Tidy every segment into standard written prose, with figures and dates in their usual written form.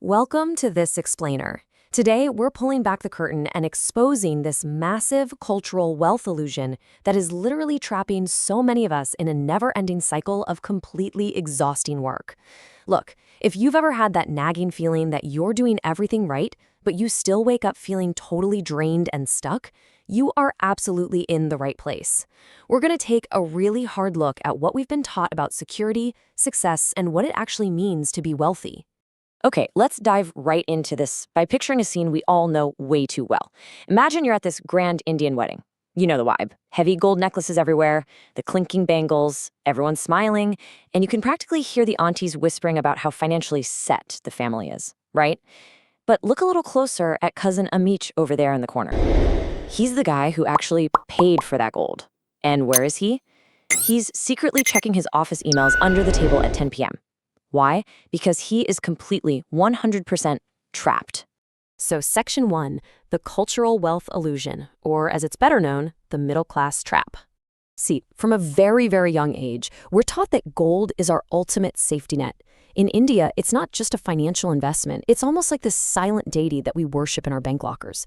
Welcome to This Explainer. Today, we're pulling back the curtain and exposing this massive cultural wealth illusion that is literally trapping so many of us in a never-ending cycle of completely exhausting work. Look, if you've ever had that nagging feeling that you're doing everything right, but you still wake up feeling totally drained and stuck, you are absolutely in the right place. We're going to take a really hard look at what we've been taught about security, success, and what it actually means to be wealthy. Okay, let's dive right into this by picturing a scene we all know way too well. Imagine you're at this grand Indian wedding. You know the vibe. Heavy gold necklaces everywhere, the clinking bangles, everyone's smiling, and you can practically hear the aunties whispering about how financially set the family is, right? But look a little closer at cousin Amit over there in the corner. He's the guy who actually paid for that gold. And where is he? He's secretly checking his office emails under the table at 10 p.m. Why? Because he is completely 100% trapped. So Section 1, the cultural wealth illusion, or as it's better known, the middle class trap. See, from a very, very young age, we're taught that gold is our ultimate safety net. In India, it's not just a financial investment. It's almost like this silent deity that we worship in our bank lockers.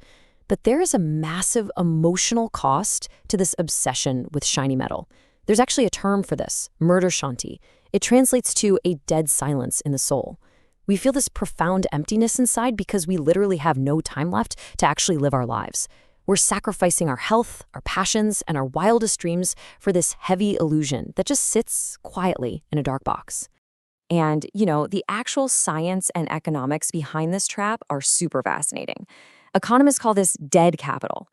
But there is a massive emotional cost to this obsession with shiny metal. There's actually a term for this, murder shanti. It translates to a dead silence in the soul. We feel this profound emptiness inside because we literally have no time left to actually live our lives. We're sacrificing our health, our passions, and our wildest dreams for this heavy illusion that just sits quietly in a dark box. And, the actual science and economics behind this trap are super fascinating. Economists call this dead capital.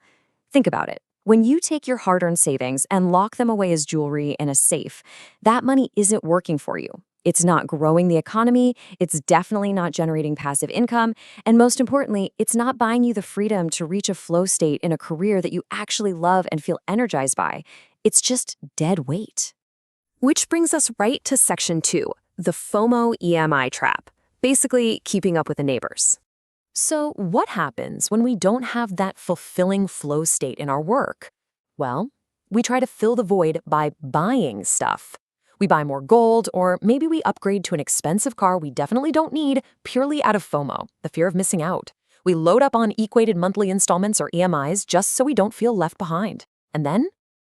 Think about it. When you take your hard-earned savings and lock them away as jewelry in a safe, that money isn't working for you. It's not growing the economy, it's definitely not generating passive income, and most importantly, it's not buying you the freedom to reach a flow state in a career that you actually love and feel energized by. It's just dead weight. Which brings us right to Section 2, the FOMO-EMI trap, basically keeping up with the neighbors. So what happens when we don't have that fulfilling flow state in our work? Well, we try to fill the void by buying stuff. We buy more gold, or maybe we upgrade to an expensive car we definitely don't need purely out of FOMO, the fear of missing out. We load up on equated monthly installments or EMIs just so we don't feel left behind. And then,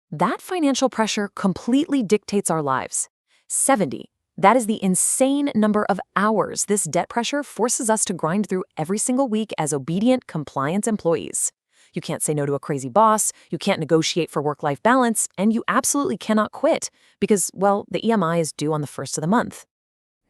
that financial pressure completely dictates our lives. 70. That is the insane number of hours this debt pressure forces us to grind through every single week as obedient, compliant employees. You can't say no to a crazy boss, you can't negotiate for work-life balance, and you absolutely cannot quit because, the EMI is due on the first of the month.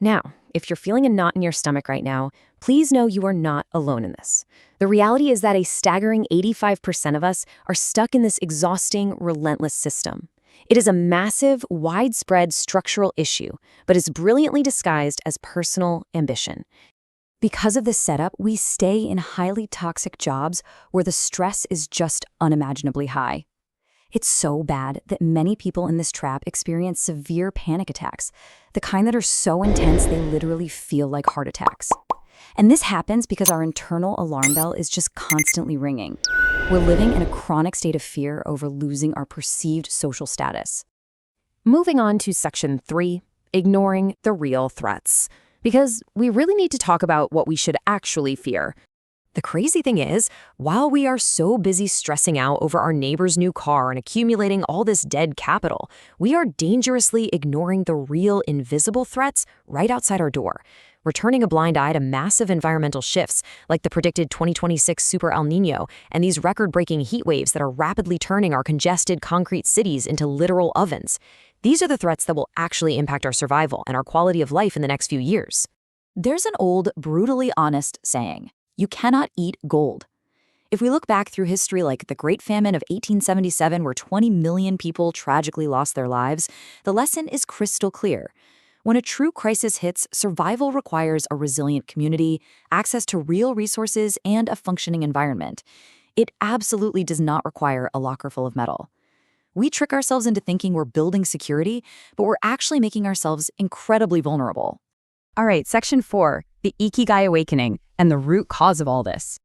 Now, if you're feeling a knot in your stomach right now, please know you are not alone in this. The reality is that a staggering 85% of us are stuck in this exhausting, relentless system. It is a massive, widespread structural issue, but is brilliantly disguised as personal ambition. Because of this setup, we stay in highly toxic jobs where the stress is just unimaginably high. It's so bad that many people in this trap experience severe panic attacks, the kind that are so intense they literally feel like heart attacks. And this happens because our internal alarm bell is just constantly ringing. We're living in a chronic state of fear over losing our perceived social status. Moving on to Section 3, ignoring the real threats. Because we really need to talk about what we should actually fear. The crazy thing is, while we are so busy stressing out over our neighbor's new car and accumulating all this dead capital, we are dangerously ignoring the real invisible threats right outside our door. We're turning a blind eye to massive environmental shifts, like the predicted 2026 Super El Niño and these record-breaking heat waves that are rapidly turning our congested concrete cities into literal ovens. These are the threats that will actually impact our survival and our quality of life in the next few years. There's an old, brutally honest saying, you cannot eat gold. If we look back through history like the Great Famine of 1877, where 20 million people tragically lost their lives, the lesson is crystal clear. When a true crisis hits, survival requires a resilient community, access to real resources, and a functioning environment. It absolutely does not require a locker full of metal. We trick ourselves into thinking we're building security, but we're actually making ourselves incredibly vulnerable. All right, Section 4, the Ikigai awakening and the root cause of all this.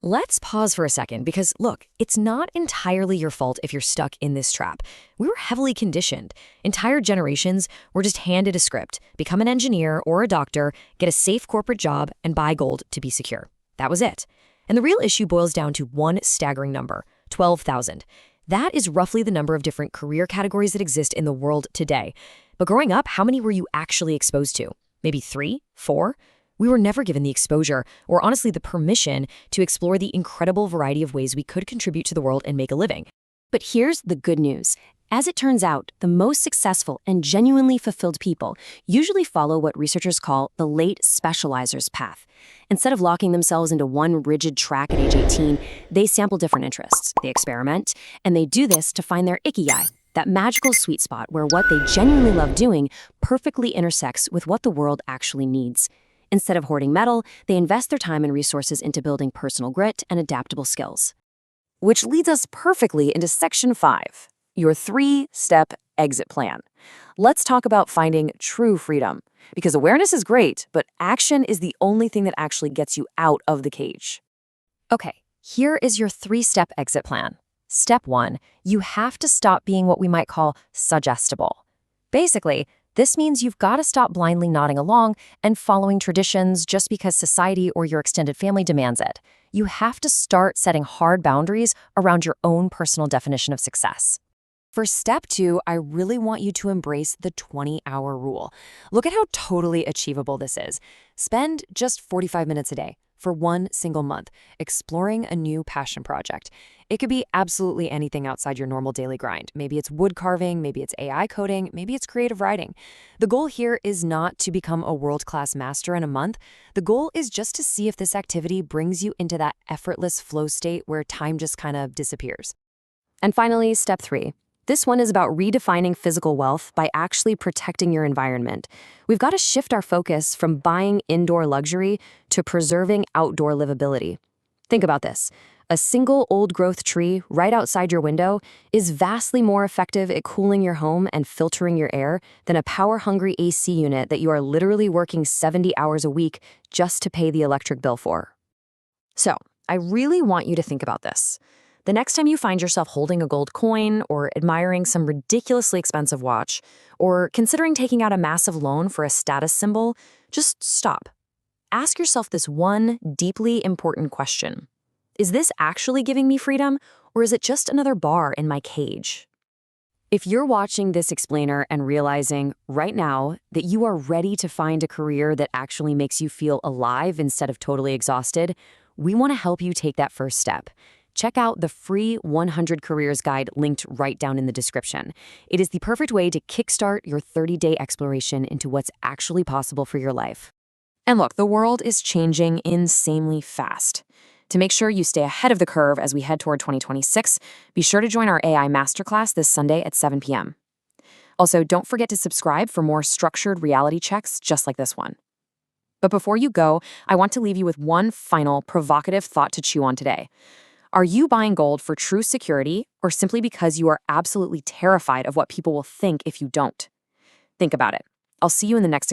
Let's pause for a second because, look, it's not entirely your fault if you're stuck in this trap. We were heavily conditioned. Entire generations were just handed a script: become an engineer or a doctor, get a safe corporate job, and buy gold to be secure. That was it. And the real issue boils down to one staggering number: 12,000. That is roughly the number of different career categories that exist in the world today. But growing up, how many were you actually exposed to? Maybe 3? 4? We were never given the exposure, or honestly the permission, to explore the incredible variety of ways we could contribute to the world and make a living. But here's the good news. As it turns out, the most successful and genuinely fulfilled people usually follow what researchers call the late specializer's path. Instead of locking themselves into one rigid track at age 18, they sample different interests, they experiment, and they do this to find their Ikigai, that magical sweet spot where what they genuinely love doing perfectly intersects with what the world actually needs. Instead of hoarding metal, they invest their time and resources into building personal grit and adaptable skills. Which leads us perfectly into Section 5, your 3-step exit plan. Let's talk about finding true freedom. Because awareness is great, but action is the only thing that actually gets you out of the cage. Okay, here is your 3-step exit plan. Step 1, you have to stop being what we might call suggestible. Basically, this means you've got to stop blindly nodding along and following traditions just because society or your extended family demands it. You have to start setting hard boundaries around your own personal definition of success. For step 2, I really want you to embrace the 20-hour rule. Look at how totally achievable this is. Spend just 45 minutes a day for one single month exploring a new passion project. It could be absolutely anything outside your normal daily grind. Maybe it's wood carving, maybe it's AI coding, maybe it's creative writing. The goal here is not to become a world-class master in a month. The goal is just to see if this activity brings you into that effortless flow state where time just kind of disappears. And finally, step 3. This one is about redefining physical wealth by actually protecting your environment. We've got to shift our focus from buying indoor luxury to preserving outdoor livability. Think about this. A single old-growth tree right outside your window is vastly more effective at cooling your home and filtering your air than a power-hungry AC unit that you are literally working 70 hours a week just to pay the electric bill for. So, I really want you to think about this. The next time you find yourself holding a gold coin or admiring some ridiculously expensive watch or considering taking out a massive loan for a status symbol, just stop. Ask yourself this one deeply important question. Is this actually giving me freedom, or is it just another bar in my cage? If you're watching this explainer and realizing right now that you are ready to find a career that actually makes you feel alive instead of totally exhausted, we want to help you take that first step. Check out the free 100 Careers Guide linked right down in the description. It is the perfect way to kickstart your 30-day exploration into what's actually possible for your life. And look, the world is changing insanely fast. To make sure you stay ahead of the curve as we head toward 2026, be sure to join our AI Masterclass this Sunday at 7 p.m. Also, don't forget to subscribe for more structured reality checks just like this one. But before you go, I want to leave you with one final provocative thought to chew on today. Are you buying gold for true security or simply because you are absolutely terrified of what people will think if you don't? Think about it. I'll see you in the next